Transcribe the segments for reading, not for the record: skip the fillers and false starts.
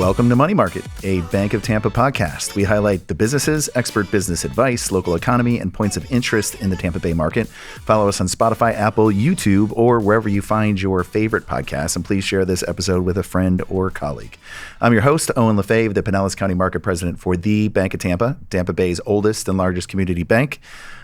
welcome to Money Market, a Bank of Tampa podcast. We highlight the businesses, expert business advice, local economy, and points of interest in the Tampa Bay market. Follow us on Spotify, Apple, YouTube, or wherever you find your favorite podcasts, and please share this episode with a friend or colleague. I'm your host, Owen Lefebvre, the Pinellas County Market President for the Bank of Tampa, Tampa Bay's oldest and largest community bank.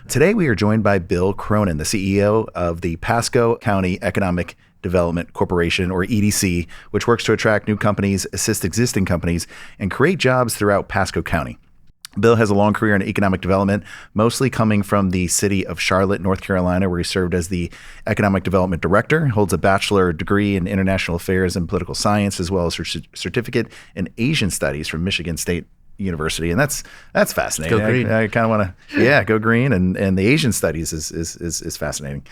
Today, we are joined by Bill Cronin, the CEO of the Pasco County Economic Development Corporation, or EDC, which works to attract new companies, assist existing companies, and create jobs throughout Pasco County. Bill has a long career in economic development, mostly coming from the city of Charlotte, North Carolina, where he served as the Economic Development Director, holds a bachelor degree in international affairs and political science, as well as a certificate in Asian studies from Michigan State University. And that's fascinating. Go green. I kind of want to, go green. And the Asian studies is fascinating.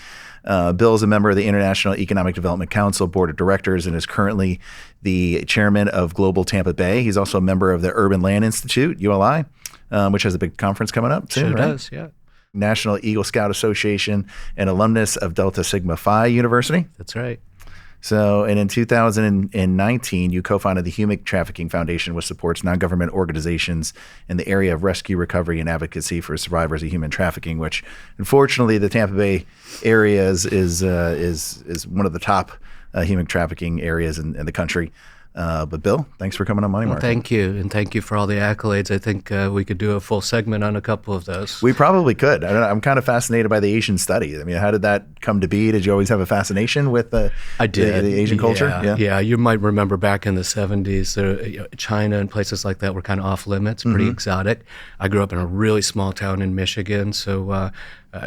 Bill is a member of the International Economic Development Council Board of Directors and is currently the chairman of Global Tampa Bay. He's also a member of the Urban Land Institute, ULI, which has a big conference coming up soon. Sure right? does, yeah. National Eagle Scout Association and alumnus of Delta Sigma Phi University. That's right. So, and in 2019, you co-founded the Human Trafficking Foundation, which supports non-government organizations in the area of rescue, recovery, and advocacy for survivors of human trafficking. Which, unfortunately, the Tampa Bay area is one of the top human trafficking areas in the country. But Bill, thanks for coming on Money Market. Thank you, and thank you for all the accolades. I think we could do a full segment on a couple of those. We probably could. I'm kind of fascinated by the Asian study. I mean, how did that come to be? Did you always have a fascination with the Asian culture? Yeah. You might remember back in the 70s, China and places like that were kind of off limits, pretty exotic. I grew up in a really small town in Michigan, so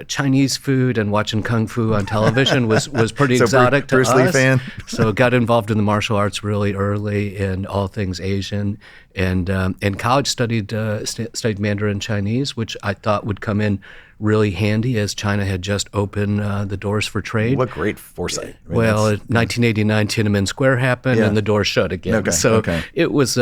Chinese food and watching Kung Fu on television was pretty exotic to Bruce us. Lee fan. So got involved in the martial arts really early in all things Asian. And in college studied Mandarin Chinese, which I thought would come in really handy as China had just opened the doors for trade. What great foresight. I mean, well, in 1989, Tiananmen Square happened and the doors shut again. It was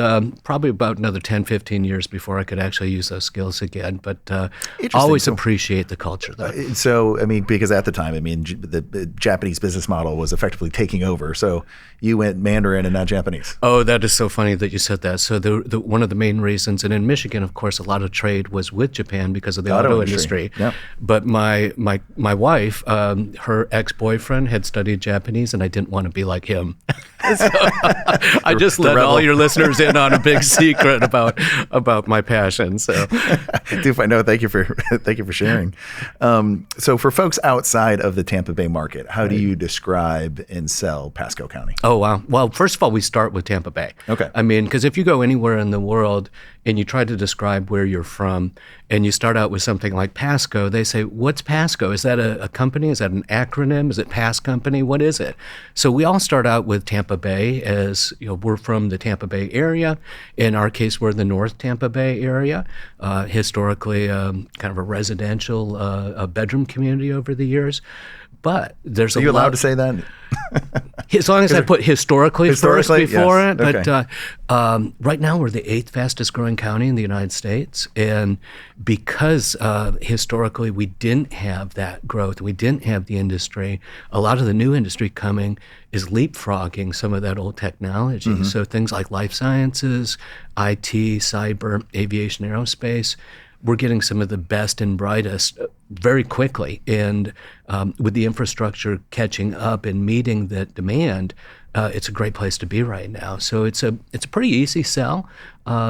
probably about another 10, 15 years before I could actually use those skills again. But always appreciate the culture, though. So, I mean, because at the time, the Japanese business model was effectively taking over. So you went Mandarin and not Japanese. Oh, that is so funny that you said that. So one of the main reasons, and in Michigan, of course, a lot of trade was with Japan because of the auto industry. Yep. But my wife, her ex-boyfriend had studied Japanese, and I didn't want to be like him. So I just let all your listeners in on a big secret about my passion. So, thank you for sharing. So, for folks outside of the Tampa Bay market, how do you describe and sell Pasco County? Oh wow! Well, first of all, we start with Tampa Bay. Okay. I mean, because if you go anywhere in the world and you try to describe where you're from, and you start out with something like Pasco, they say, "What's Pasco? Is that a company? Is that an acronym? Is it Pass Company? What is it?" So we all start out with Tampa Bay, as we're from the Tampa Bay area. In our case, we're the North Tampa Bay area. Historically, kind of a residential bedroom community over the years. But there's Are you allowed to say that? As long as I put historically first before yes. it. But okay. Right now, we're the 8th fastest growing county in the United States. And because historically we didn't have that growth, we didn't have the industry, a lot of the new industry coming is leapfrogging some of that old technology. So things like life sciences, IT, cyber, aviation, aerospace, we're getting some of the best and brightest very quickly. And with the infrastructure catching up and meeting that demand, it's a great place to be right now. So it's a pretty easy sell.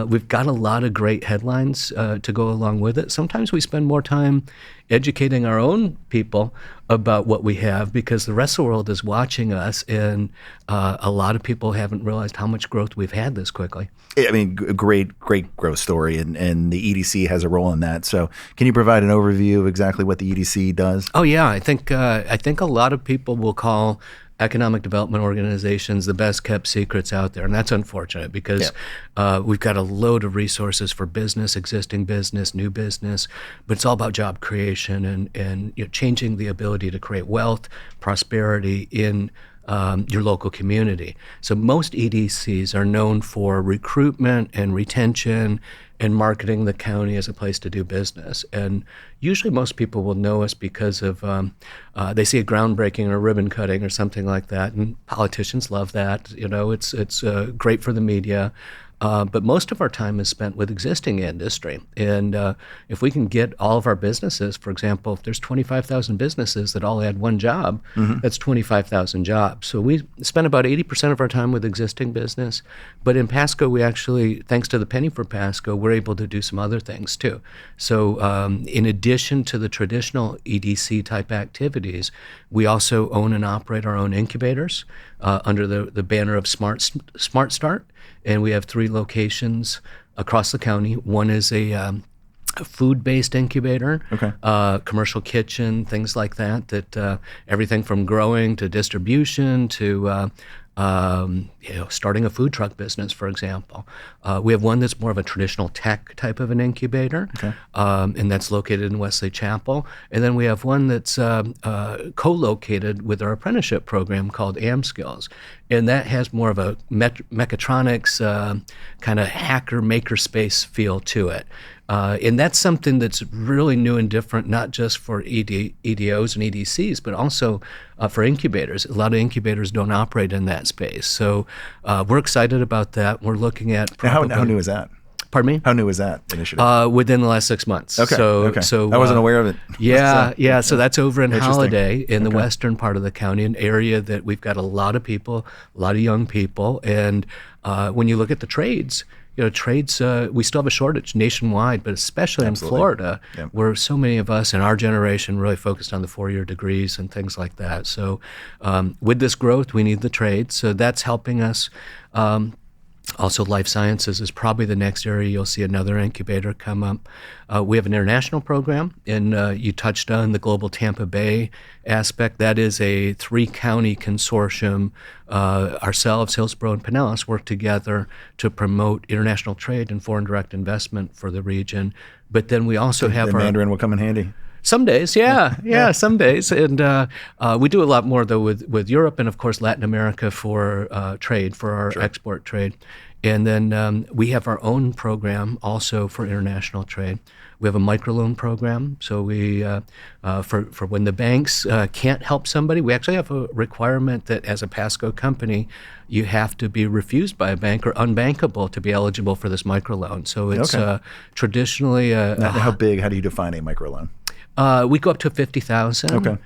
We've got a lot of great headlines to go along with it. Sometimes we spend more time educating our own people about what we have because the rest of the world is watching us, and a lot of people haven't realized how much growth we've had this quickly. I mean, great growth story, and the EDC has a role in that. So can you provide an overview of exactly what the EDC does? Oh, yeah. I think a lot of people will call economic development organizations the best kept secrets out there. And that's unfortunate because we've got a load of resources for business, existing business, new business, but it's all about job creation and changing the ability to create wealth, prosperity in your local community. So most EDCs are known for recruitment and retention and marketing the county as a place to do business. And usually most people will know us because of they see a groundbreaking or a ribbon cutting or something like that, and politicians love that. It's great for the media. But most of our time is spent with existing industry. And if we can get all of our businesses, for example, if there's 25,000 businesses that all add one job, that's 25,000 jobs. So we spend about 80% of our time with existing business. But in Pasco, we actually, thanks to the Penny for Pasco, we're able to do some other things too. So in addition to the traditional EDC type activities, we also own and operate our own incubators under the banner of Smart Start. And we have 3 locations across the county. One is a food-based incubator, commercial kitchen, things like that everything from growing to distribution to starting a food truck business, for example. We have one that's more of a traditional tech type of an incubator, and that's located in Wesley Chapel. And then we have one that's co-located with our apprenticeship program called AmSkills. And that has more of a mechatronics kind of hacker makerspace feel to it. And that's something that's really new and different, not just for EDOs and EDCs, but also for incubators. A lot of incubators don't operate in that space. So we're excited about that. We're looking at how new is that? Pardon me? How new is that initiative? Within the last 6 months. So I wasn't aware of it. Yeah. So that's over in Holiday in the western part of the county, an area that we've got a lot of people, a lot of young people. And when you look at the trades, trades, we still have a shortage nationwide, but especially in Florida, where so many of us in our generation really focused on the 4-year degrees and things like that. So with this growth, we need the trades. So that's helping us. Also, life sciences is probably the next area you'll see another incubator come up. We have an international program, and you touched on the Global Tampa Bay aspect. That is a 3-county consortium. Ourselves, Hillsborough, and Pinellas work together to promote international trade and foreign direct investment for the region. But then we also have the Mandarin will come in handy. Some days, some days. And we do a lot more, though, with Europe and, of course, Latin America for trade, for our export trade. And then we have our own program also for international trade. We have a microloan program. So we, for when the banks can't help somebody, we actually have a requirement that as a Pasco company, you have to be refused by a bank or unbankable to be eligible for this microloan. So it's traditionally how big? How do you define a microloan? We go up to 50,000. Okay.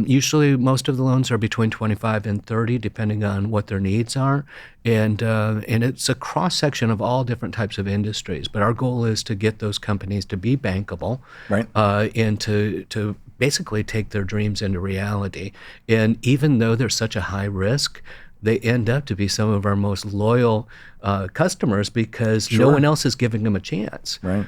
Usually, most of the loans are between 25 and 30, depending on what their needs are, and it's a cross section of all different types of industries. But our goal is to get those companies to be bankable, right? And to basically take their dreams into reality. And even though there's such a high risk, they end up to be some of our most loyal customers because no one else is giving them a chance. Right.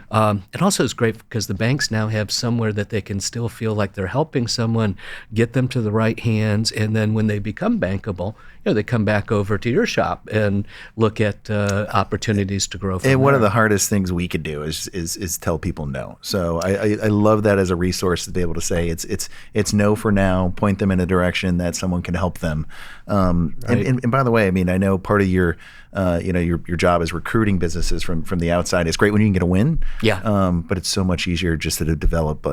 It also is great because the banks now have somewhere that they can still feel like they're helping someone get them to the right hands, and then when they become bankable, they come back over to your shop and look at opportunities to grow. And one of the hardest things we could do is tell people no. So I love that as a resource to be able to say it's no for now. Point them in a direction that someone can help them. And by the way, I mean, I know part of your your job is recruiting businesses from the outside. It's great when you can get a win. But it's so much easier just to develop,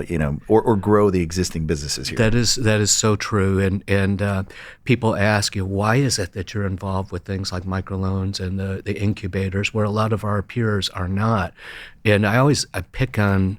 or grow the existing businesses here. That is so true. And people ask you, why is it that you're involved with things like microloans and the incubators where a lot of our peers are not? And I pick on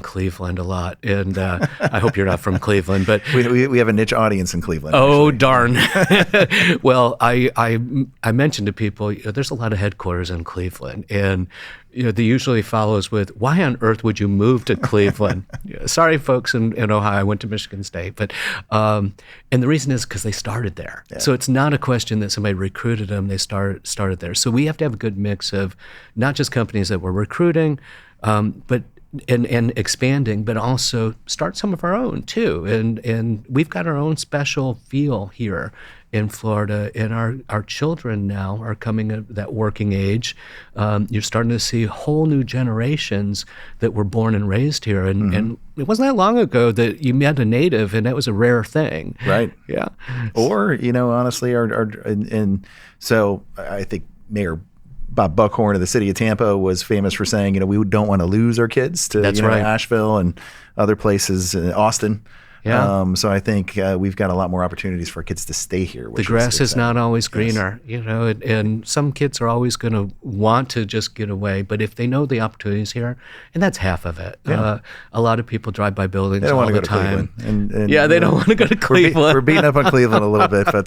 Cleveland a lot, and I hope you're not from Cleveland, but we have a niche audience in Cleveland. Oh, actually. Darn! Well, I mentioned to people there's a lot of headquarters in Cleveland, and they usually follows with, why on earth would you move to Cleveland? Sorry, folks in Ohio, I went to Michigan State, but and the reason is because they started there. Yeah. So it's not a question that somebody recruited them; they started there. So we have to have a good mix of not just companies that we're recruiting, but and expanding, but also start some of our own too. And we've got our own special feel here in Florida, and our children now are coming at that working age. You're starting to see whole new generations that were born and raised here, and it wasn't that long ago that you met a native, and that was a rare thing. Right. Yeah. Or honestly, and so I think Mayor Bob Buckhorn of the city of Tampa was famous for saying, we don't want to lose our kids to Asheville and other places, Austin. Yeah. So I think we've got a lot more opportunities for kids to stay here. The grass is not always greener, and some kids are always going to want to just get away. But if they know the opportunities here, and that's half of it. Yeah. A lot of people drive by buildings They don't all want to the go to time. Cleveland. And Yeah, they don't want to go to Cleveland. We're beating up on Cleveland a little bit, but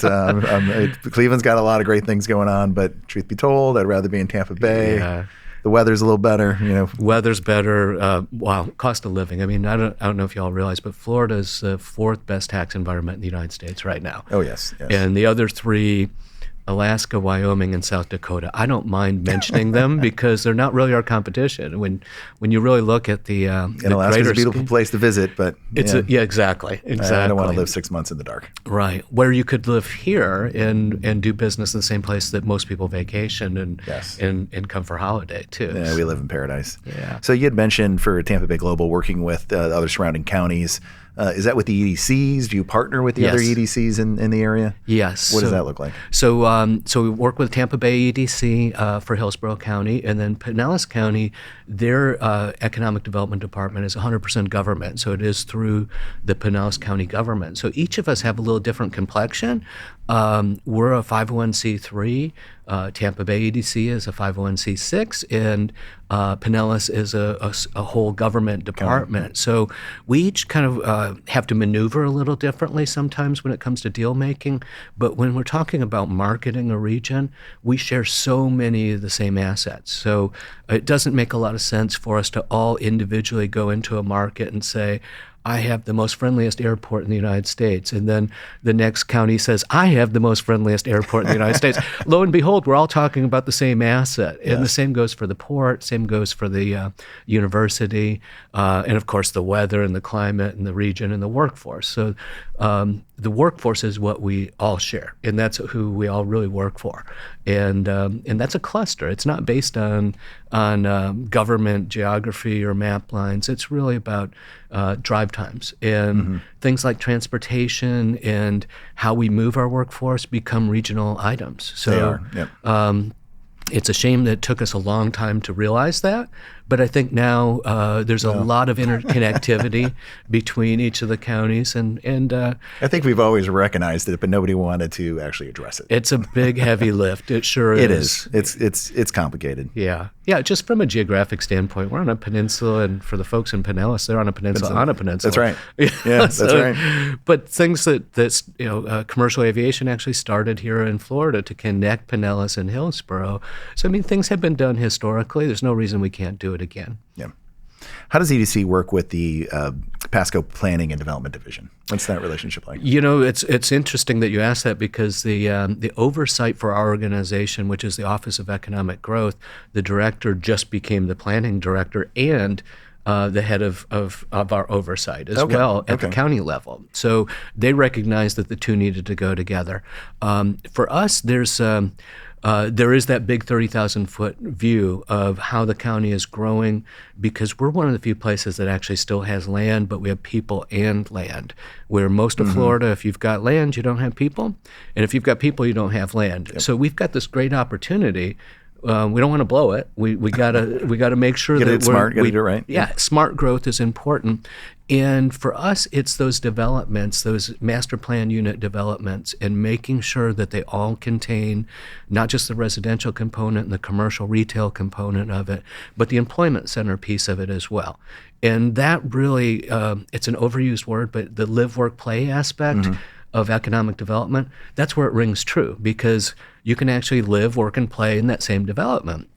Cleveland's got a lot of great things going on. But truth be told, I'd rather be in Tampa Bay. Yeah. The weather's a little better, Weather's better. Wow, cost of living. I mean, I don't know if y'all realize, but Florida's the fourth best tax environment in the United States right now. Oh, yes. And the other three, Alaska, Wyoming, and South Dakota, I don't mind mentioning them because they're not really our competition. When you really look at the and Alaska's a beautiful place to visit, but exactly. I don't want to live 6 months in the dark. Right, where you could live here and do business in the same place that most people vacation and come for holiday too. Yeah, we live in paradise. Yeah. So you had mentioned for Tampa Bay Global working with other surrounding counties. Is that with the EDCs? Do you partner with the other EDCs in the area? Yes. What does that look like? So we work with Tampa Bay EDC for Hillsborough County, and then Pinellas County, their economic development department is 100% government. So it is through the Pinellas County government. So each of us have a little different complexion. We're a 501c3. Tampa Bay EDC is a 501c6, and Pinellas is a whole government department. So we each kind of have to maneuver a little differently sometimes when it comes to deal making. But when we're talking about marketing a region, we share so many of the same assets. So it doesn't make a lot of sense for us to all individually go into a market and say, I have the most friendliest airport in the United States. And then the next county says, I have the most friendliest airport in the United States. Lo and behold, we're all talking about the same asset. And the same goes for the port, same goes for the university, and of course the weather and the climate and the region and the workforce. So the workforce is what we all share, and that's who we all really work for. And that's a cluster. It's not based on government geography or map lines. It's really about drive times and things like transportation and how we move our workforce become regional items. So they are. Yep. It's a shame that it took us a long time to realize that, but I think now there's a lot of interconnectivity between each of the counties, and I think we've always recognized it, but nobody wanted to actually address it. It's a big, heavy lift. It sure is. It is. It's complicated. Yeah. Just from a geographic standpoint, we're on a peninsula, and for the folks in Pinellas, they're on a peninsula on a peninsula. That's right. Yeah, that's right. But things that's commercial aviation actually started here in Florida to connect Pinellas and Hillsborough. So I mean, things have been done historically. There's no reason we can't do it again. Yeah. How does EDC work with the Pasco Planning and Development Division? What's that relationship like? It's interesting that you asked that because the oversight for our organization, which is the Office of Economic Growth, the director just became the planning director and the head of our oversight as well at the county level. So they recognized that the two needed to go together. For us, there is that big 30,000-foot view of how the county is growing because we're one of the few places that actually still has land, but we have people and land. Where most of Florida, if you've got land, you don't have people. And if you've got people, you don't have land. Yep. So we've got this great opportunity. We don't want to blow it. We gotta make sure that smart. Gotta do it right. Yeah, smart growth is important. And for us, it's those developments, those master plan unit developments, and making sure that they all contain not just the residential component and the commercial retail component of it, but the employment center piece of it as well. And that really, it's an overused word, but the live, work, play aspect of economic development, that's where it rings true because you can actually live, work, and play in that same development.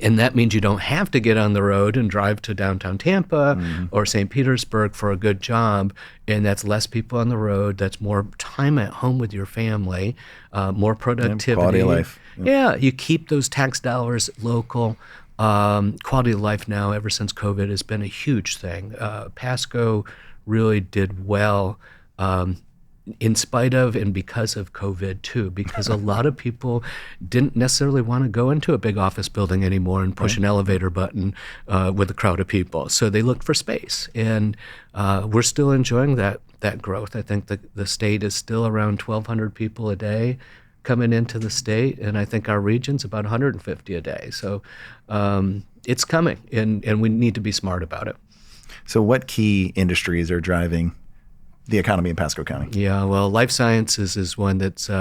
And that means you don't have to get on the road and drive to downtown Tampa or St. Petersburg for a good job. And that's less people on the road. That's more time at home with your family, more productivity. Quality of life. Yeah, you keep those tax dollars local. Quality of life now, ever since COVID, has been a huge thing. Pasco really did well in spite of and because of COVID too, because a lot of people didn't necessarily want to go into a big office building anymore and push an elevator button with a crowd of people. So they looked for space, and we're still enjoying that growth. I think the state is still around 1,200 people a day coming into the state, and I think our region's about 150 a day. So it's coming, and we need to be smart about it. So what key industries are driving the economy in Pasco County? Yeah, well, life sciences is one that's, we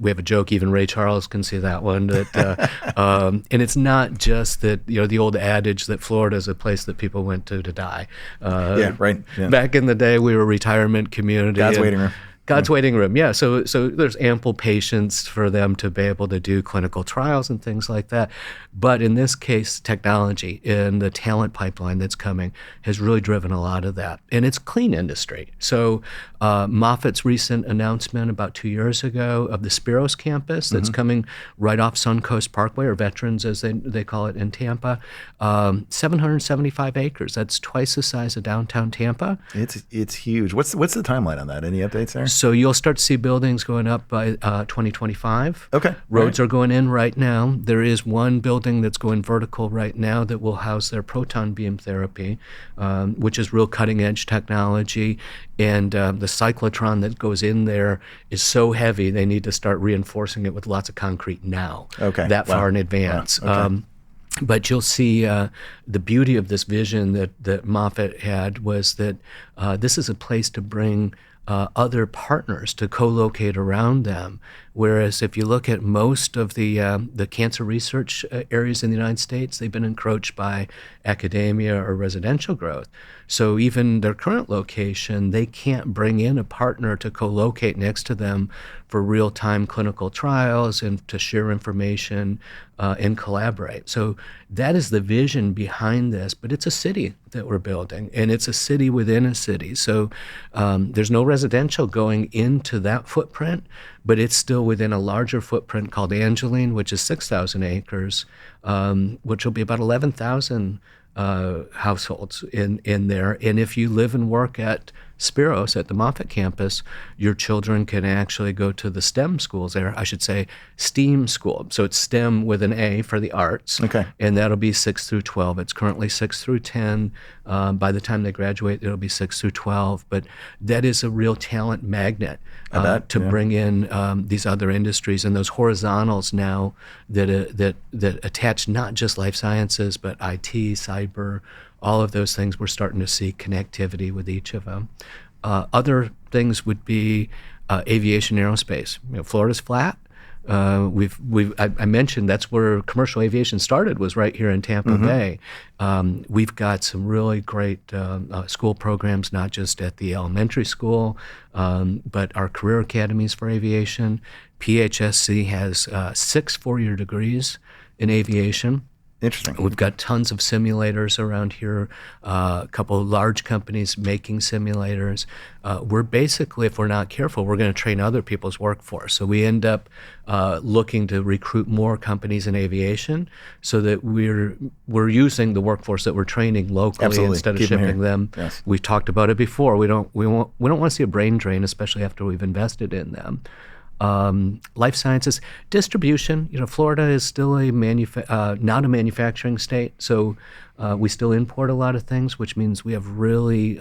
have a joke, even Ray Charles can see that one, that, and it's not just that, the old adage that Florida is a place that people went to die. Yeah, right. Yeah. Back in the day, we were a retirement community. God's waiting room. God's waiting room, yeah. So there's ample patience for them to be able to do clinical trials and things like that. But in this case, technology and the talent pipeline that's coming has really driven a lot of that. And it's clean industry. So Moffitt's recent announcement about 2 years ago of the Spiros campus that's coming right off Suncoast Parkway, or Veterans as they call it in Tampa, 775 acres. That's twice the size of downtown Tampa. It's huge. What's the timeline on that? Any updates there? So you'll start to see buildings going up by 2025. Okay. Roads are going in right now. There is one building that's going vertical right now that will house their proton beam therapy, which is real cutting edge technology. And the cyclotron that goes in there is so heavy they need to start reinforcing it with lots of concrete now. Okay. That far in advance. Wow. Okay. But you'll see the beauty of this vision that Moffitt had was that this is a place to bring other partners to co-locate around them. Whereas if you look at most of the cancer research areas in the United States, they've been encroached by academia or residential growth. So even their current location, they can't bring in a partner to co-locate next to them for real-time clinical trials and to share information and collaborate. So that is the vision behind this, but it's a city that we're building, and it's a city within a city. So there's no residential going into that footprint, but it's still within a larger footprint called Angeline, which is 6,000 acres, which will be about 11,000 households in there. And if you live and work at Spiros at the Moffitt campus, your children can actually go to the STEM schools there. I should say STEAM school. So it's STEM with an A for the arts. Okay. And that'll be 6 through 12. It's currently 6 through 10. By the time they graduate, it'll be 6 through 12. But that is a real talent magnet to bring in these other industries and those horizontals now that attach not just life sciences, but IT, cyber, all of those things. We're starting to see connectivity with each of them. Other things would be aviation, aerospace. Florida's flat. I mentioned that's where commercial aviation started, was right here in Tampa Bay. We've got some really great school programs, not just at the elementary school, but our career academies for aviation. PHSC has 6 four-year degrees in aviation. Interesting. We've got tons of simulators around here, a couple of large companies making simulators. We're basically, if we're not careful, we're going to train other people's workforce. So we end up looking to recruit more companies in aviation so that we're using the workforce that we're training locally. Absolutely. Instead of Keep shipping them. Yes. We've talked about it before. We don't want to see a brain drain, especially after we've invested in them. Life sciences, distribution. Florida is still not a manufacturing state, so we still import a lot of things, which means we have really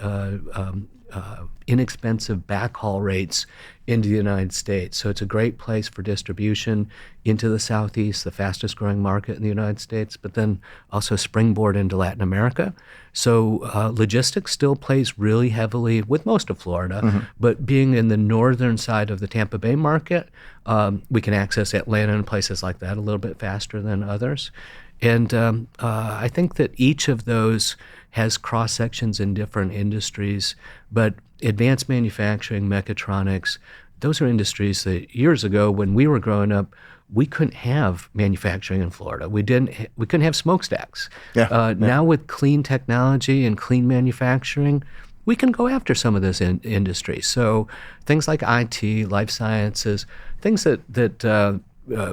inexpensive backhaul rates into the United States. So it's a great place for distribution into the Southeast, the fastest growing market in the United States, but then also springboard into Latin America. So logistics still plays really heavily with most of Florida, but being in the northern side of the Tampa Bay market, we can access Atlanta and places like that a little bit faster than others. And I think that each of those has cross-sections in different industries, but advanced manufacturing, mechatronics, those are industries that years ago when we were growing up, we couldn't have manufacturing in Florida. We couldn't have smokestacks. Now with clean technology and clean manufacturing, we can go after some of this industry. So things like IT, life sciences, things that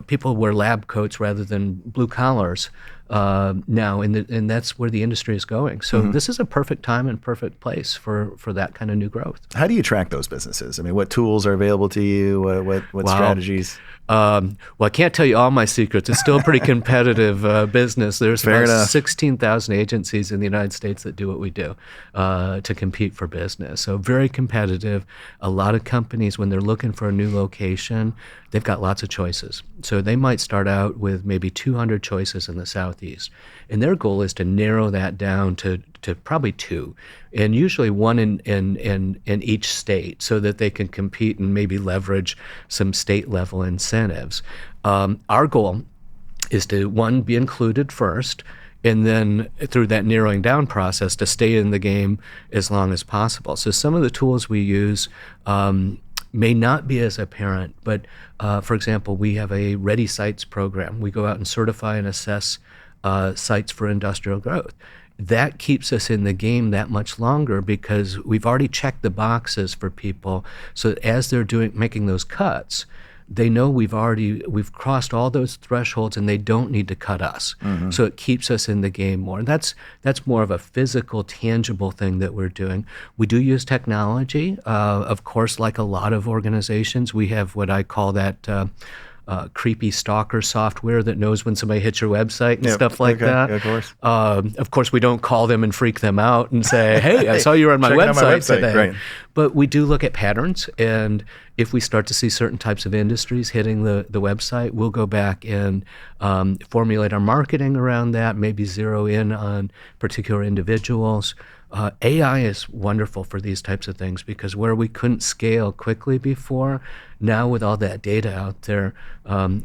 people wear lab coats rather than blue collars now, and that's where the industry is going. So this is a perfect time and perfect place for that kind of new growth. How do you track those businesses? I mean, what tools are available to you? What strategies? Well, I can't tell you all my secrets. It's still a pretty competitive business. There's about 16,000 agencies in the United States that do what we do to compete for business. So very competitive. A lot of companies, when they're looking for a new location, they've got lots of choices. So they might start out with maybe 200 choices in the Southeast. Northeast. And their goal is to narrow that down to probably 2, and usually 1 in each state, so that they can compete and maybe leverage some state level incentives. Our goal is to, 1, be included first, and then through that narrowing down process to stay in the game as long as possible. So some of the tools we use may not be as apparent, but for example, we have a Ready Sites program. We go out and certify and assess sites for industrial growth. That keeps us in the game that much longer because we've already checked the boxes for people, so that as they're making those cuts, they know we've crossed all those thresholds and they don't need to cut us. Mm-hmm. So it keeps us in the game more. And that's more of a physical, tangible thing that we're doing. We do use technology. Of course, like a lot of organizations, we have what I call that creepy stalker software that knows when somebody hits your website and stuff like that. Yeah, of course, we don't call them and freak them out and say, hey, I saw you were on my website today. Right. But we do look at patterns, and if we start to see certain types of industries hitting the website, we'll go back and formulate our marketing around that, maybe zero in on particular individuals. AI is wonderful for these types of things because where we couldn't scale quickly before, now with all that data out there,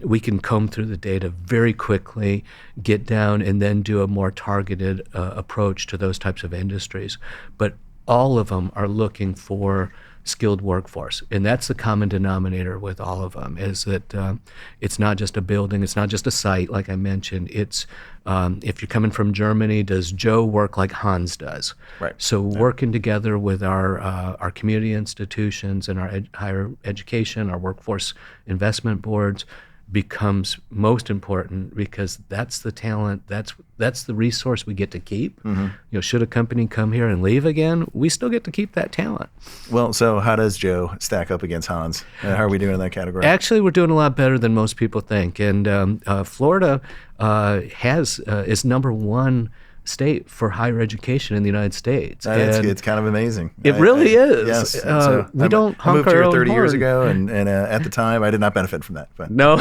we can comb through the data very quickly, get down, and then do a more targeted approach to those types of industries. But all of them are looking for skilled workforce, and that's the common denominator with all of them, is that it's not just a building, it's not just a site, like I mentioned. It's if you're coming from Germany, does Joe work like Hans does? Right. So working together with our community institutions and our higher education, our workforce investment boards, becomes most important because that's the talent, that's the resource we get to keep. Mm-hmm. You know, should a company come here and leave again, we still get to keep that talent. Well, so how does Joe stack up against Hans? How are we doing in that category? Actually, we're doing a lot better than most people think. And Florida is number 1 state for higher education in the United States. It's kind of amazing. It really is. Yes. So we don't I moved here 30 horn. years ago, and at the time, I did not benefit from that. But no.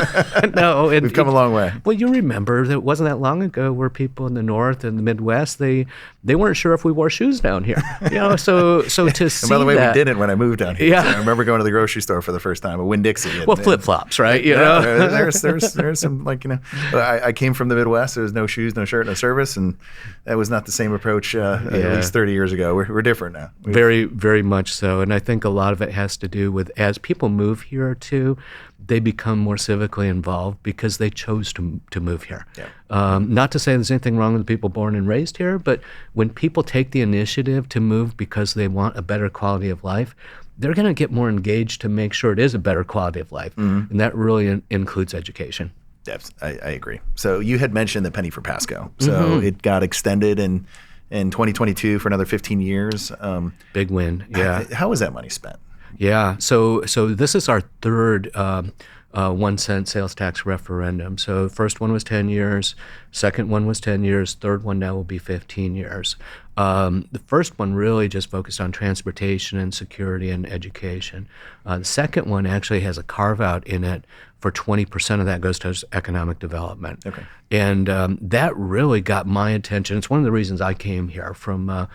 We've come a long way. Well, you remember that it wasn't that long ago where people in the North and the Midwest, they weren't sure if we wore shoes down here. You know, so to see and by the way, that, we didn't when I moved down here. Yeah. So I remember going to the grocery store for the first time, a Winn-Dixie. Well, flip-flops, right? You know? There's some, like, you know, I came from the Midwest. There was no shoes, no shirt, no service, and that was not the same approach at least 30 years ago. We're different now. Very, very much so. And I think a lot of it has to do with, as people move here too, they become more civically involved because they chose to move here. Yeah. Not to say there's anything wrong with people born and raised here, but when people take the initiative to move because they want a better quality of life, they're going to get more engaged to make sure it is a better quality of life. Mm-hmm. And that really includes education. Yes, I agree. So you had mentioned the penny for Pasco. So it got extended in 2022 for another 15 years. Big win, yeah. How was that money spent? Yeah, so this is our third 1 cent sales tax referendum. So first one was 10 years, second one was 10 years, third one now will be 15 years. The first one really just focused on transportation and security and education. The second one actually has a carve-out in it for 20% of that goes to economic development. Okay. And that really got my attention. It's one of the reasons I came here from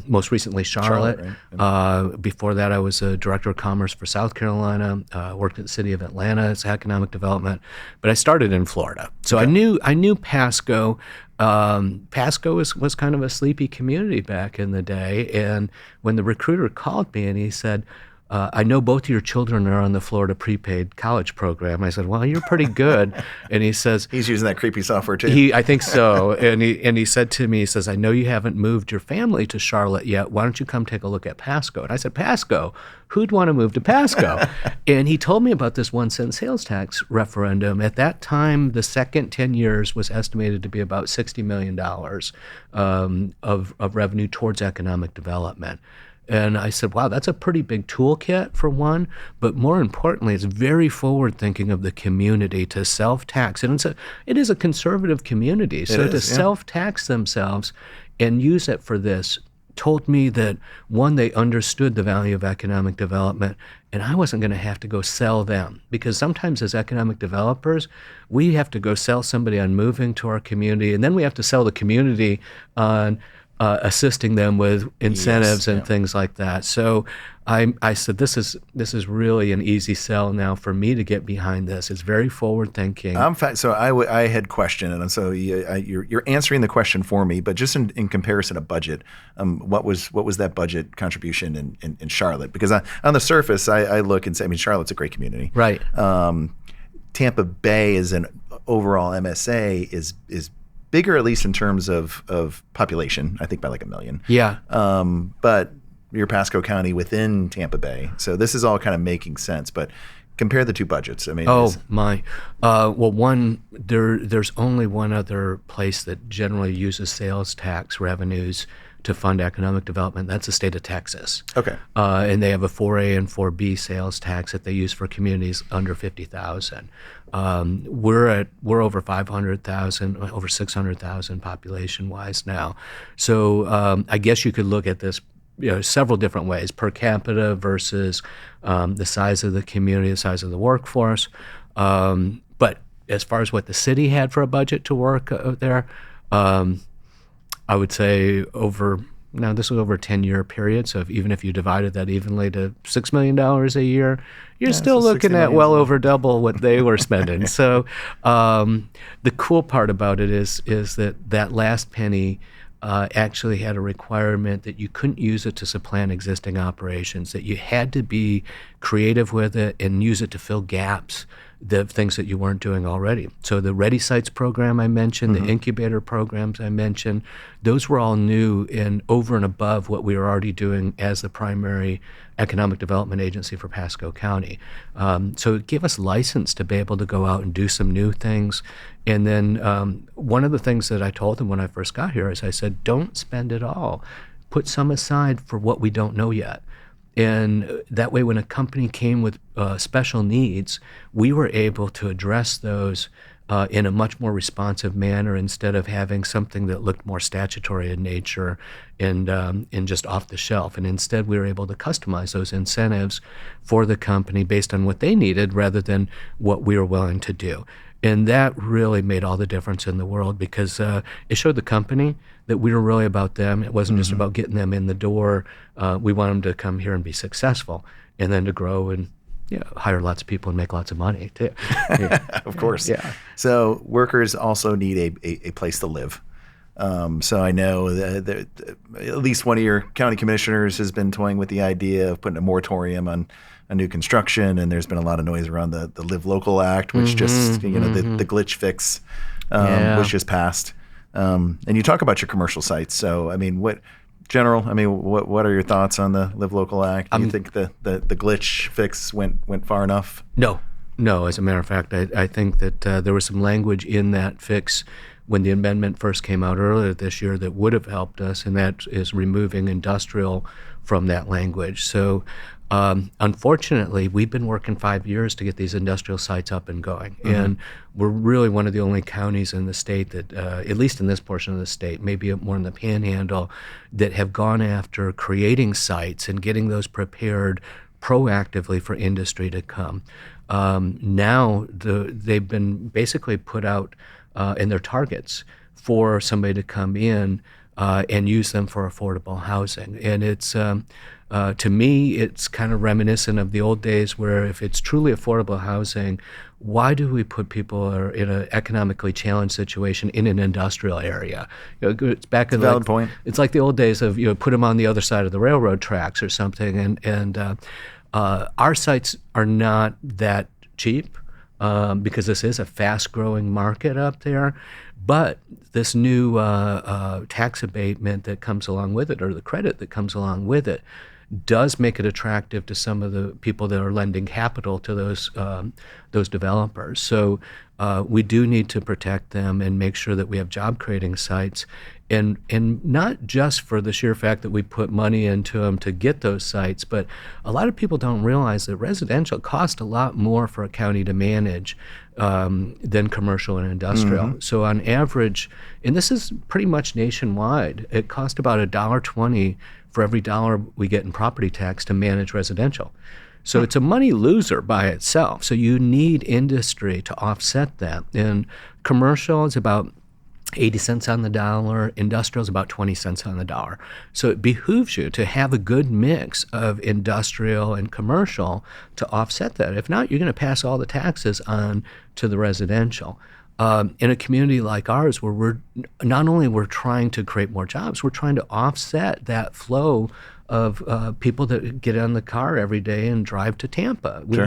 most recently Charlotte. Right? Before that, I was a director of commerce for South Carolina, worked at the city of Atlanta as economic development, but I started in Florida. So okay. I knew Pasco. Pasco was kind of a sleepy community back in the day. And when the recruiter called me and he said, I know both of your children are on the Florida prepaid college program. I said, well, you're pretty good. And he says... He's using that creepy software too. I think so. And he said to me, he says, I know you haven't moved your family to Charlotte yet. Why don't you come take a look at Pasco? And I said, Pasco? Who'd want to move to Pasco? And he told me about this 1 cent sales tax referendum. At that time, the second 10 years was estimated to be about $60 million of revenue towards economic development. And I said, wow, that's a pretty big toolkit for one, but more importantly, it's very forward-thinking of the community to self-tax. And it is a conservative community, so to self-tax themselves and use it for this told me that, one, they understood the value of economic development, and I wasn't going to have to go sell them. Because sometimes as economic developers, we have to go sell somebody on moving to our community, and then we have to sell the community on assisting them with incentives and things like that. So I said, this is really an easy sell now for me to get behind this. It's very forward thinking. So I had questioned it, and so you're answering the question for me. But just in comparison to budget, what was that budget contribution in Charlotte? Because on the surface, I look and say, I mean, Charlotte's a great community, right? Tampa Bay as an overall MSA is bigger, at least in terms of population, I think by like 1 million. Yeah. But you're Pasco County within Tampa Bay. So this is all kind of making sense. But compare the two budgets. I mean, well, one, there's only one other place that generally uses sales tax revenues to fund economic development. That's the state of Texas. Okay. And they have a 4A and 4B sales tax that they use for communities under 50,000. We're over 500,000, over 600,000 population-wise now. So I guess you could look at this several different ways: per capita versus the size of the community, the size of the workforce. But as far as what the city had for a budget to work out there, I would say this was over a 10-year period, so even if you divided that evenly to $6 million a year, you're still looking at well over double what they were spending. So the cool part about it is that last penny actually had a requirement that you couldn't use it to supplant existing operations, that you had to be creative with it and use it to fill gaps, the things that you weren't doing already. So the Ready Sites program I mentioned, the incubator programs I mentioned, those were all new and over and above what we were already doing as the primary economic development agency for Pasco County. So it gave us license to be able to go out and do some new things. And then one of the things that I told them when I first got here is I said, don't spend it all. Put some aside for what we don't know yet. And that way, when a company came with special needs, we were able to address those in a much more responsive manner instead of having something that looked more statutory in nature and just off the shelf. And instead, we were able to customize those incentives for the company based on what they needed rather than what we were willing to do. And that really made all the difference in the world because it showed the company that we were really about them. It wasn't just about getting them in the door. We want them to come here and be successful and then to grow and hire lots of people and make lots of money too. Yeah. Of course. Yeah. So workers also need a place to live. So I know that at least one of your county commissioners has been toying with the idea of putting a moratorium on a new construction, and there's been a lot of noise around the Live Local Act, which just the glitch fix was just passed. And you talk about your commercial sites. So I mean, what are your thoughts on the Live Local Act? Do you think the glitch fix went far enough? No. As a matter of fact, I think that there was some language in that fix when the amendment first came out earlier this year that would have helped us, and that is removing industrial from that language. So unfortunately, we've been working 5 years to get these industrial sites up and going. And we're really one of the only counties in the state that, at least in this portion of the state, maybe more in the Panhandle, that have gone after creating sites and getting those prepared proactively for industry to come. Now they've been basically put out in their targets for somebody to come in and use them for affordable housing. And it's to me, it's kind of reminiscent of the old days where if it's truly affordable housing, why do we put people in an economically challenged situation in an industrial area? It's back in valid point. It's like the old days of put them on the other side of the railroad tracks or something. And our sites are not that cheap because this is a fast-growing market up there. But this new tax abatement that comes along with it, or the credit that comes along with it, does make it attractive to some of the people that are lending capital to those developers. So we do need to protect them and make sure that we have job creating sites, and not just for the sheer fact that we put money into them to get those sites, but a lot of people don't realize that residential costs a lot more for a county to manage than commercial and industrial. So on average, and this is pretty much nationwide, it costs about $1.20 for every dollar we get in property tax to manage residential. So it's a money loser by itself. So you need industry to offset that. And commercial is about 80 cents on the dollar, industrial is about 20 cents on the dollar. So it behooves you to have a good mix of industrial and commercial to offset that. If not, you're going to pass all the taxes on to the residential. In a community like ours, where we're not only we're trying to create more jobs, we're trying to offset that flow of people that get in the car every day and drive to Tampa. We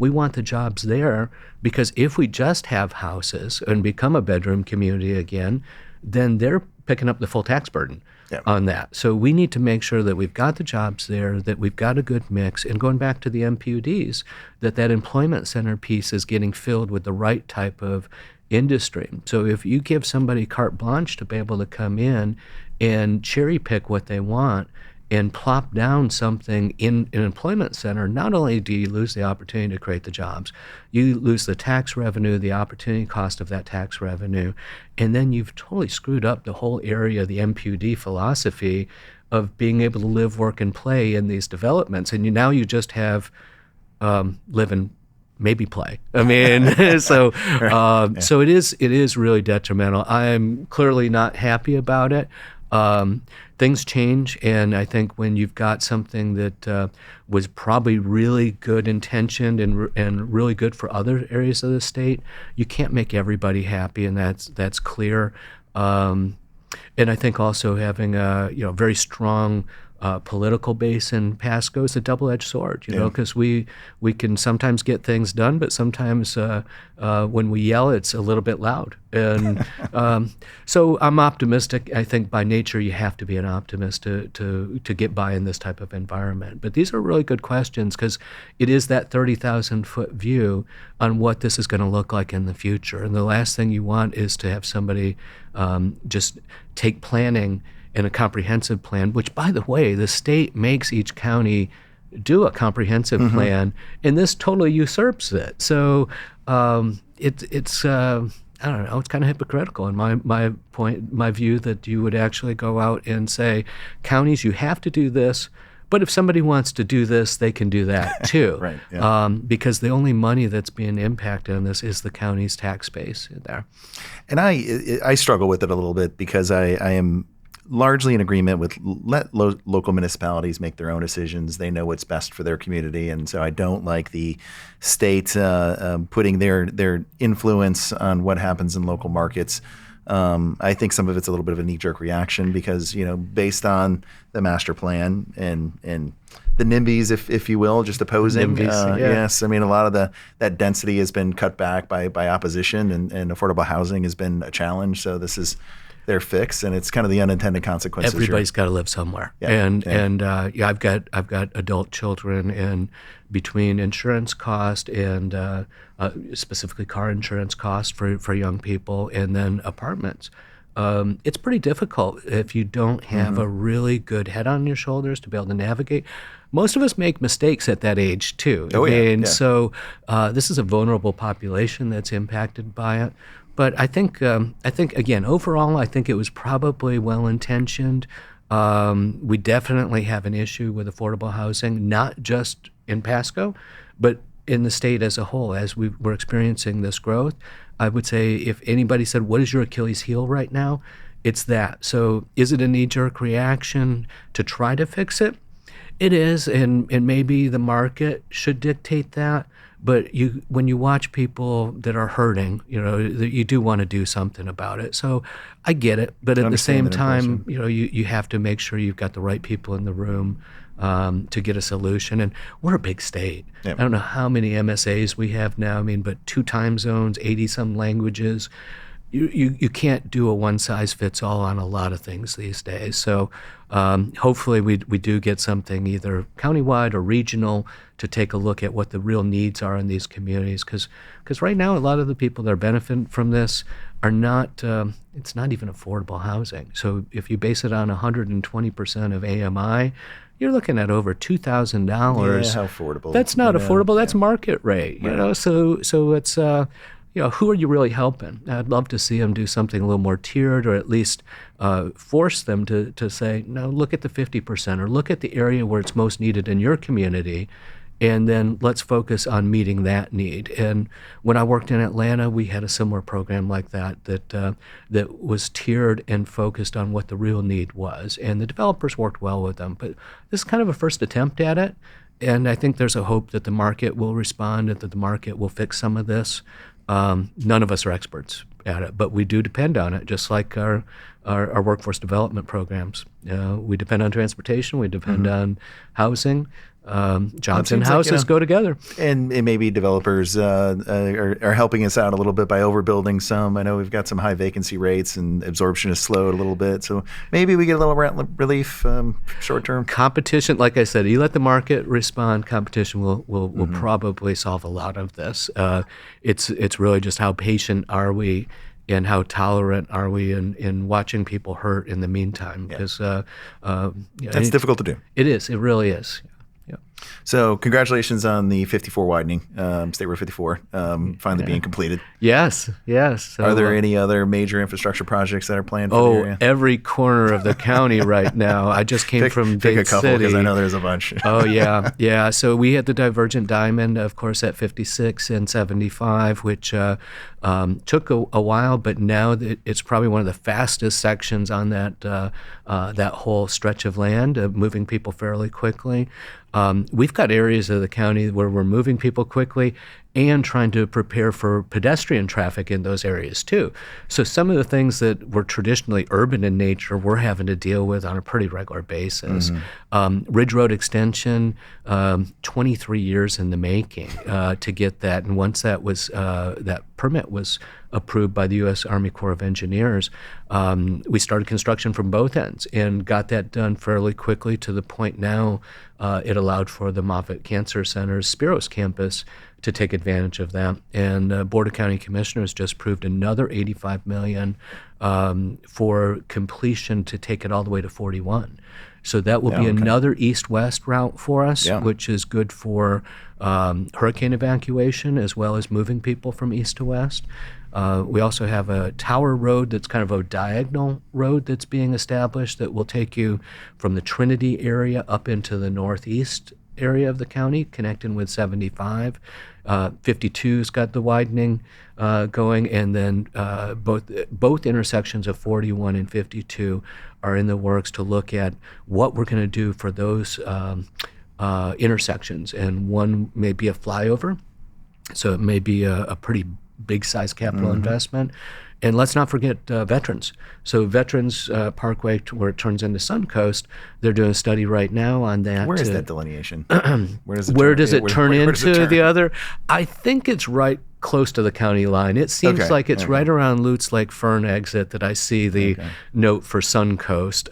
want the jobs there, because if we just have houses and become a bedroom community again, then they're picking up the full tax burden on that. So we need to make sure that we've got the jobs there, that we've got a good mix, and going back to the MPUDs, that employment center piece is getting filled with the right type of industry. So if you give somebody carte blanche to be able to come in and cherry pick what they want and plop down something in an employment center, not only do you lose the opportunity to create the jobs, you lose the tax revenue, the opportunity cost of that tax revenue, and then you've totally screwed up the whole area of the MPUD philosophy of being able to live, work, and play in these developments. And now you just have live and maybe play. I mean, so it is really detrimental. I'm clearly not happy about it. Things change, and I think when you've got something that was probably really good intentioned and really good for other areas of the state, you can't make everybody happy, and that's clear. And I think also having a very strong political base in Pasco is a double-edged sword, because we can sometimes get things done, but sometimes when we yell, it's a little bit loud. And so I'm optimistic. I think by nature you have to be an optimist to get by in this type of environment. But these are really good questions, because it is that 30,000-foot view on what this is going to look like in the future. And the last thing you want is to have somebody just take planning and a comprehensive plan, which, by the way, the state makes each county do a comprehensive plan, and this totally usurps it. So it's I don't know, it's kind of hypocritical in my view, that you would actually go out and say, counties, you have to do this, but if somebody wants to do this, they can do that too. Because the only money that's being impacted on this is the county's tax base there. And I struggle with it a little bit, because I am largely in agreement with let local municipalities make their own decisions. They know what's best for their community, and so I don't like the state putting their influence on what happens in local markets. I think some of it's a little bit of a knee-jerk reaction, because based on the master plan and the NIMBYs, if you will, just opposing. NIMBYs, yes, I mean, a lot of that density has been cut back by opposition, and affordable housing has been a challenge. So this is their fix, and it's kind of the unintended consequences. Everybody's got to live somewhere, and I've got adult children, and between insurance cost and specifically car insurance cost for young people, and then apartments, it's pretty difficult if you don't have a really good head on your shoulders to be able to navigate. Most of us make mistakes at that age too. So this is a vulnerable population that's impacted by it. But I think again, overall, I think it was probably well-intentioned. We definitely have an issue with affordable housing, not just in Pasco, but in the state as a whole. As we're experiencing this growth, I would say if anybody said, what is your Achilles heel right now? It's that. So is it a knee-jerk reaction to try to fix it? It is, and maybe the market should dictate that. But when you watch people that are hurting, you do want to do something about it. So I get it, but at the same time, you have to make sure you've got the right people in the room to get a solution. And we're a big state. I don't know how many MSAs we have now. I mean, but 2 time zones, 80-some languages. you can't do a one size fits all on a lot of things these days. So hopefully we do get something either countywide or regional to take a look at what the real needs are in these communities. Because right now a lot of the people that are benefiting from this are not, it's not even affordable housing. So if you base it on 120% of AMI, you're looking at over $2,000. Yeah, how affordable? That's not affordable. That's market rate. Right. You know, so it's who are you really helping? I'd love to see them do something a little more tiered, or at least force them to say, no, look at the 50%, or look at the area where it's most needed in your community, and then let's focus on meeting that need. And when I worked in Atlanta, we had a similar program like that was tiered and focused on what the real need was. And the developers worked well with them. But this is kind of a first attempt at it. And I think there's a hope that the market will respond and that the market will fix some of this. None of us are experts at it, but we do depend on it, just like our workforce development programs. We depend on transportation, we depend on housing. Jobs and houses go together. And maybe developers are helping us out a little bit by overbuilding some. I know we've got some high vacancy rates and absorption has slowed a little bit. So maybe we get a little rent relief short term. Competition, like I said, you let the market respond, competition will probably solve a lot of this. It's really just how patient are we and how tolerant are we in watching people hurt in the meantime. Because that's difficult to do. It is. It really is. Yeah. So congratulations on the 54 widening, State Road 54, finally being completed. Yes. So, are there any other major infrastructure projects that are planned for the area? Every corner of the county right now. I just came from Dade Pick a couple, City. because I know there's a bunch. Oh, yeah. So we had the Divergent Diamond, of course, at 56 and 75, which took a while, but now it's probably one of the fastest sections on that whole stretch of land, moving people fairly quickly. We've got areas of the county where we're moving people quickly and trying to prepare for pedestrian traffic in those areas too. So some of the things that were traditionally urban in nature, we're having to deal with on a pretty regular basis. Ridge Road Extension, 23 years in the making to get that. And once that permit was approved by the U.S. Army Corps of Engineers, we started construction from both ends and got that done fairly quickly, to the point now it allowed for the Moffitt Cancer Center's Spiros campus to take advantage of that. And Board of County Commissioners just approved another $85 million for completion to take it all the way to 41. So that will be another east-west route for us, which is good for hurricane evacuation as well as moving people from east to west. We also have a tower road that's kind of a diagonal road that's being established that will take you from the Trinity area up into the northeast area of the county, connecting with 75. 52's got the widening going, and then both intersections of 41 and 52 are in the works to look at what we're going to do for those intersections. And one may be a flyover, so it may be a pretty big size capital investment. And let's not forget Veterans. So Veterans Parkway, where it turns into Suncoast, they're doing a study right now on that. Where is that delineation? Where does it turn into the other? I think it's right close to the county line. It seems like it's right around Lutz Lake Fern exit that I see the note for Suncoast.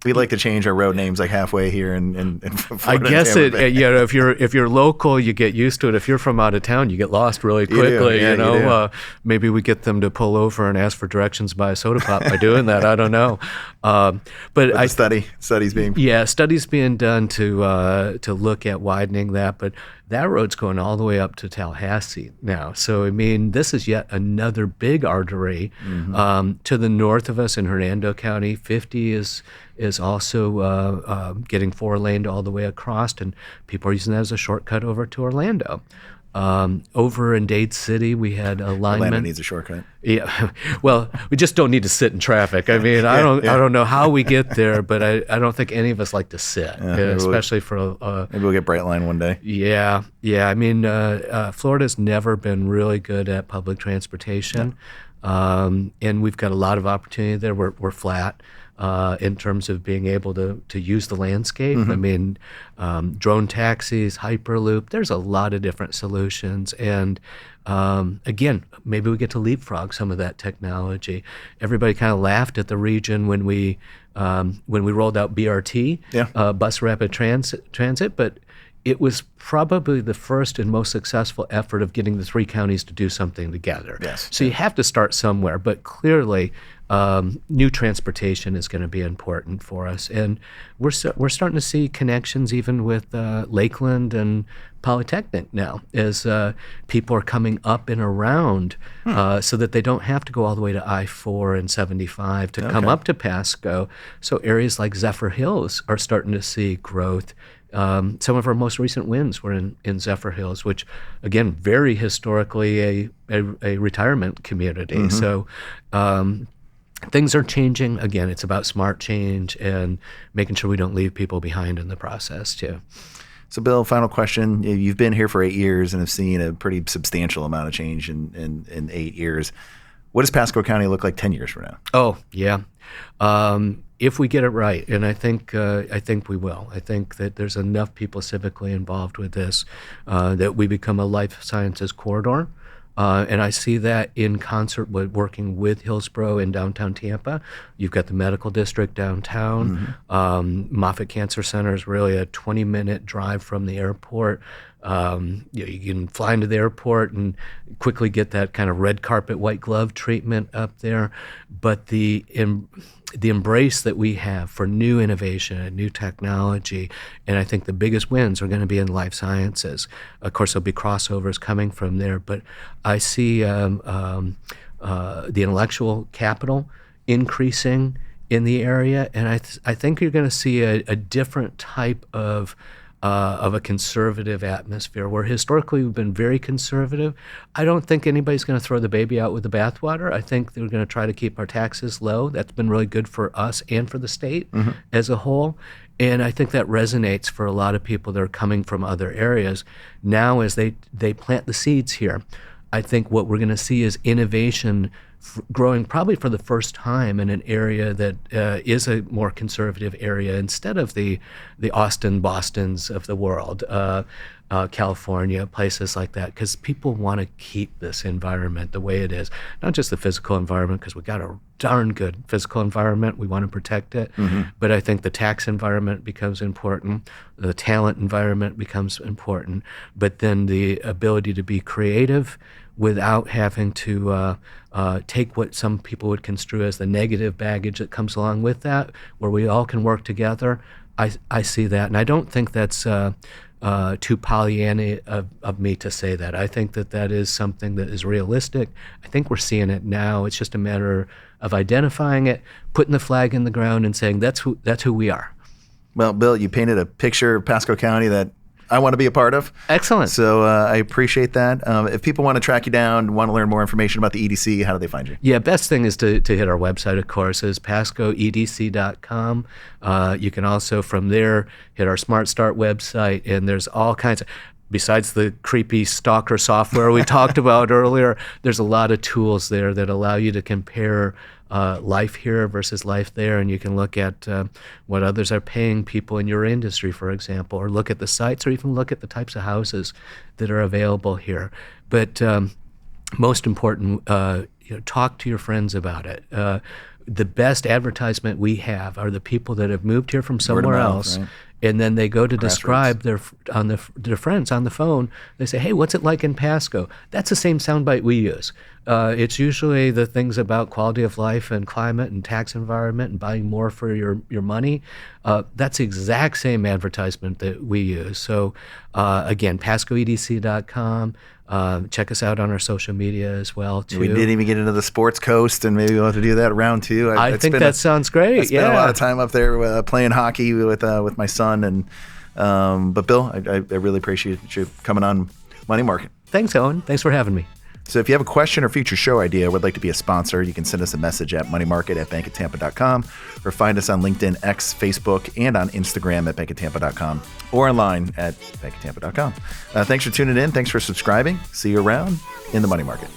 We like to change our road names like halfway here in Florida. I guess if you're local, you get used to it. If you're from out of town, you get lost really quickly. You do. Maybe we get them to pull over and ask for directions by a soda pop by doing that. I don't know. But studies being done to look at widening that. But that road's going all the way up to Tallahassee now. So, I mean, this is yet another big artery. To the north of us in Hernando County, 50 is also getting 4-laned all the way across, and people are using that as a shortcut over to Orlando. Over in Dade City, we had alignment. Atlanta needs a shortcut. Yeah, well, we just don't need to sit in traffic. I mean, I don't know how we get there, but I don't think any of us like to sit, especially for maybe we'll get Brightline one day. Yeah. I mean, Florida's never been really good at public transportation, and we've got a lot of opportunity there. We're flat. in terms of being able to use the landscape. I mean, drone taxis, Hyperloop, there's a lot of different solutions. And again, maybe we get to leapfrog some of that technology. Everybody kind of laughed at the region when we rolled out BRT, bus rapid transit, but it was probably the first and most successful effort of getting the three counties to do something together. Yes. So you have to start somewhere, but clearly new transportation is going to be important for us. And we're starting to see connections even with Lakeland and Polytechnic now as people are coming up and around so that they don't have to go all the way to I-4 and 75 to come up to Pasco. So areas like Zephyr Hills are starting to see growth. Some of our most recent wins were in Zephyr Hills, which, again, very historically a retirement community. So things are changing. Again, it's about smart change and making sure we don't leave people behind in the process, too. So, Bill, final question. You've been here for 8 years and have seen a pretty substantial amount of change in 8 years. What does Pasco County look like 10 years from now? Oh, yeah. If we get it right, and I think we will. I think that there's enough people civically involved with this that we become a life sciences corridor. And I see that in concert with working with Hillsborough in downtown Tampa. You've got the medical district downtown. Moffitt Cancer Center is really a 20-minute drive from the airport. You can fly into the airport and quickly get that kind of red carpet, white glove treatment up there. But the embrace that we have for new innovation and new technology, and I think the biggest wins are going to be in life sciences. Of course, there'll be crossovers coming from there, but I see the intellectual capital increasing in the area, and I think you're going to see a different type of a conservative atmosphere, where historically we've been very conservative. I don't think anybody's going to throw the baby out with the bathwater. I think they're going to try to keep our taxes low. That's been really good for us and for the state as a whole. And I think that resonates for a lot of people that are coming from other areas. Now, as they plant the seeds here, I think what we're going to see is innovation growing probably for the first time in an area that is a more conservative area instead of the Austin, Bostons of the world, California, places like that, because people want to keep this environment the way it is. Not just the physical environment, because we got a darn good physical environment. We want to protect it. But I think the tax environment becomes important. The talent environment becomes important. But then the ability to be creative without having to take what some people would construe as the negative baggage that comes along with that, where we all can work together. I see that, and I don't think that's too Pollyanna of me to say that. I think that is something that is realistic. I think we're seeing it now. It's just a matter of identifying it, putting the flag in the ground, and saying that's who we are. Well, Bill, you painted a picture of Pasco County that I want to be a part of. Excellent. So I appreciate that. If people want to track you down, want to learn more information about the EDC, how do they find you? Yeah, best thing is to hit our website, of course, is pascoedc.com. You can also from there hit our Smart Start website, and there's all kinds of, besides the creepy stalker software we talked about earlier, there's a lot of tools there that allow you to compare life here versus life there, and you can look at what others are paying people in your industry, for example, or look at the sites, or even look at the types of houses that are available here. But most important, talk to your friends about it. The best advertisement we have are the people that have moved here from somewhere else. Right. And then they go to describe their friends on the phone. They say, hey, what's it like in Pasco? That's the same soundbite we use. It's usually the things about quality of life and climate and tax environment and buying more for your money. That's the exact same advertisement that we use. So again, pascoedc.com. Check us out on our social media as well, too. We didn't even get into the sports coast, and maybe we'll have to do that round two. I think that sounds great. I spent a lot of time up there playing hockey with my son. And but Bill, I really appreciate you coming on Money Market. Thanks, Owen. Thanks for having me. So if you have a question or future show idea or would like to be a sponsor, you can send us a message at moneymarket@bankoftampa.com or find us on LinkedIn, X, Facebook, and on Instagram at bankoftampa.com or online at bankoftampa.com. Thanks for tuning in. Thanks for subscribing. See you around in the Money Market.